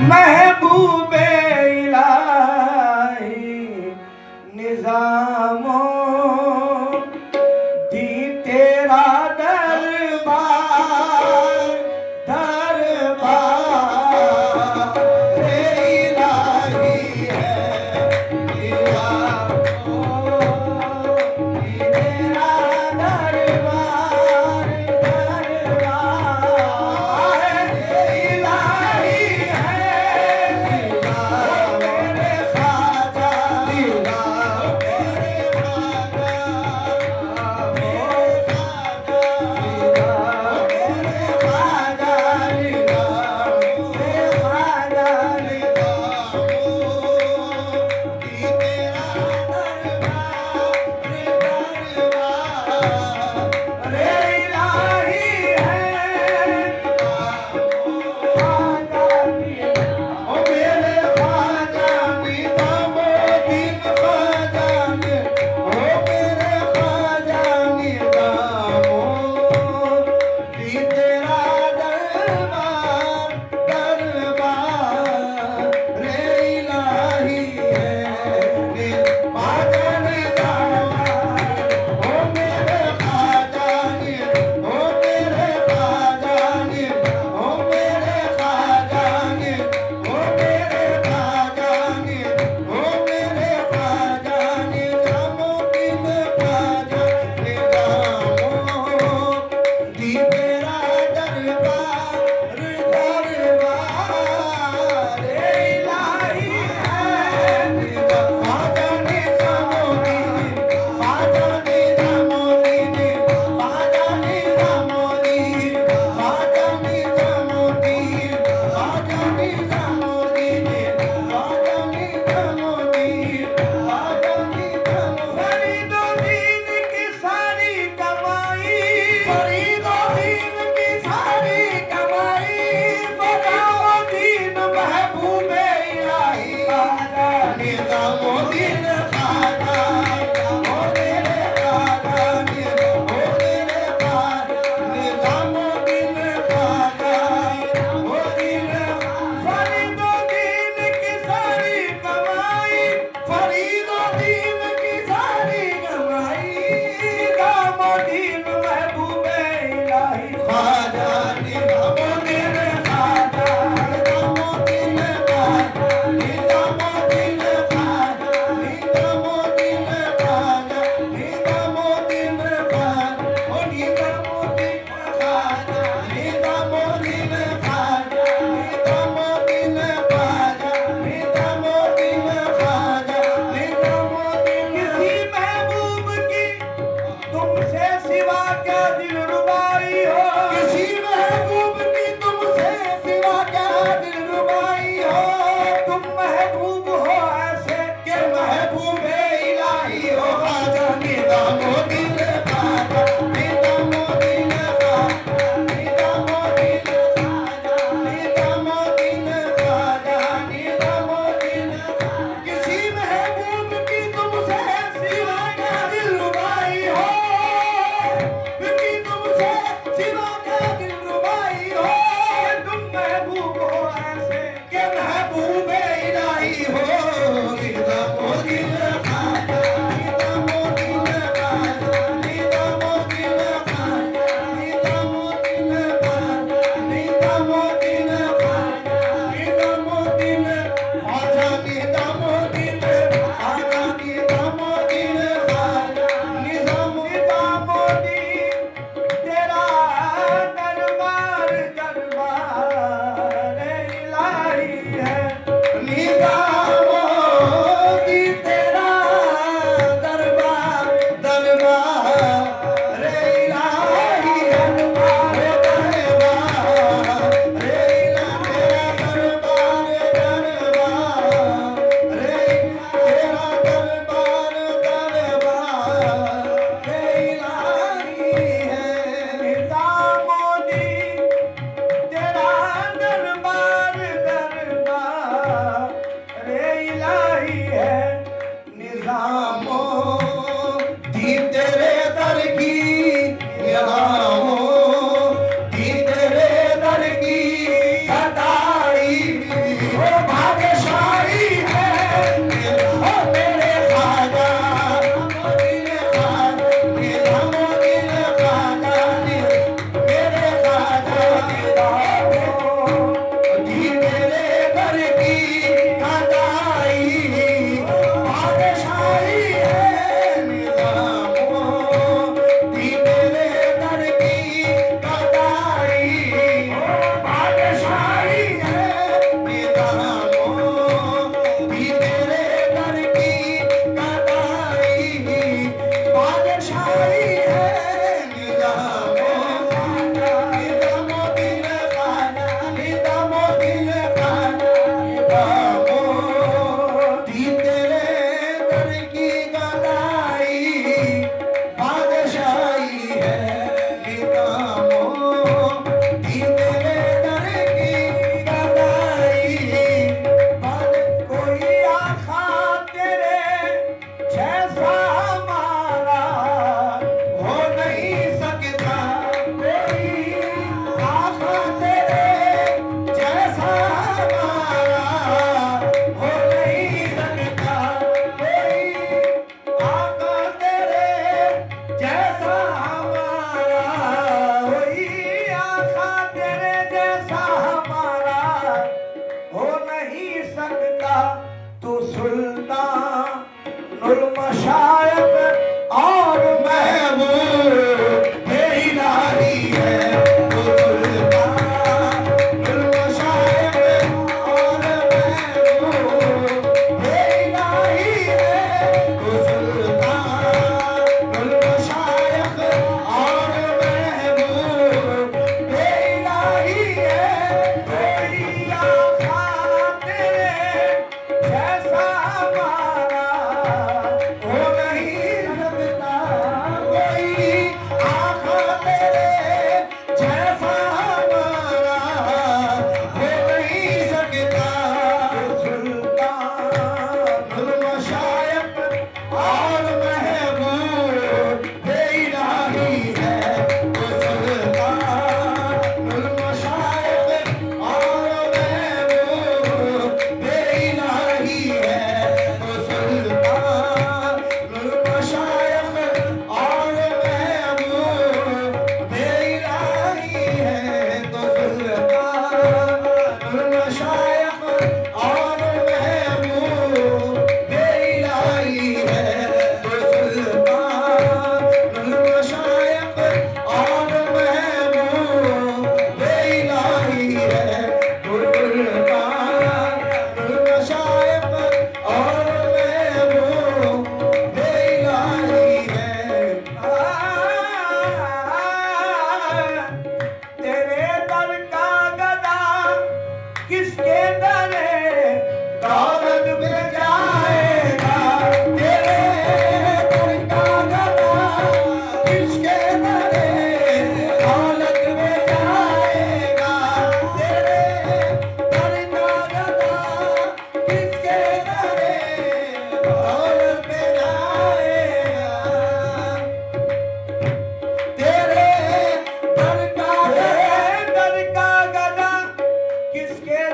महबूबे इलाही निजामो दी तेरा दरबार दरबार रे इलाही है निजामो दी तेरा दरबार दरबार रे इलाही है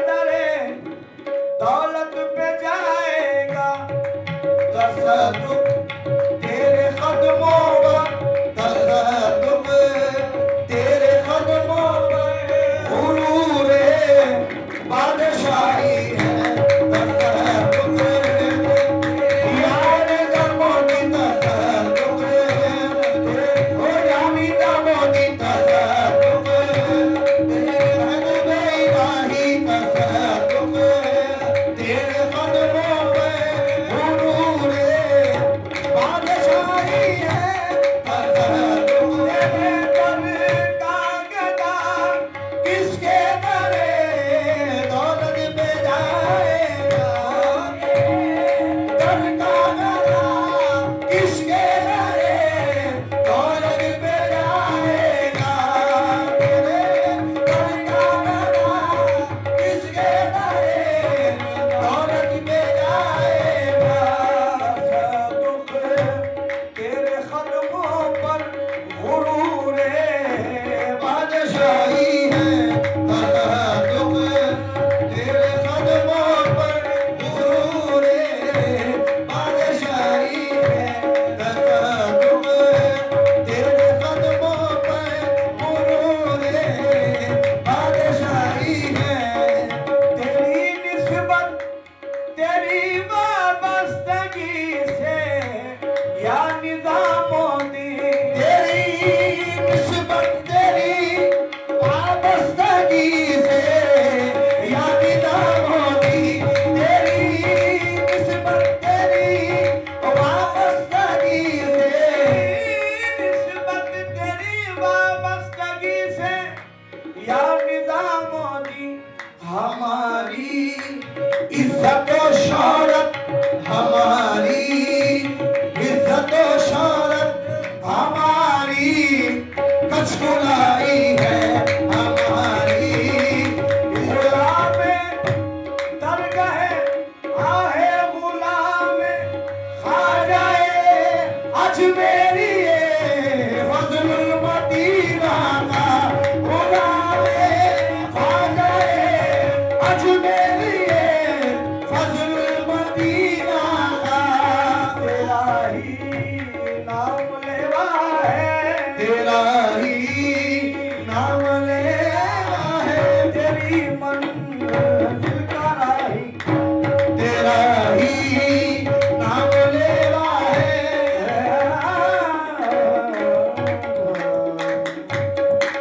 दरे दौलत पे जाएगा तसल्लुक तेरे कदमों पर तसल्लुक तेरे कदमों पर गुरूर बादशाही है तसल्लुक यार मोदी तसल्लुक ओ जामी मोदी तसल्लुक तेरे इलाही तसल्लुक तेरे कदमों पे गुरूर बादशाही है तसल्लुक तेरे दर का गदा किसके दरे दौलत पे जाएगा दर का गदा किसके दरे दौलत पे जाएगा तेरे दर का गदा किसके दरे दौलत पे जाएगा सदुक तेरे कदमों पर गुरूर बादशाही है तसल्लुक तेरे कदमों पर गुरूर बादशाही है तसल्लुक तेरे कदमों पर गुरूर बादशाही है तेरी निस्बत तेरी वाबस्तगी से या निजामोदी तेरी निस्बत तेरी वाबस्तगी से या निजामोदी तेरी निस्बत तेरी वाबस्तगी से निस्बत तेरी वाबस्तगी से या निजामोदी हमारी इज्जत और शौहरत हमारी इज्जत और शौहरत हमारी कचकुला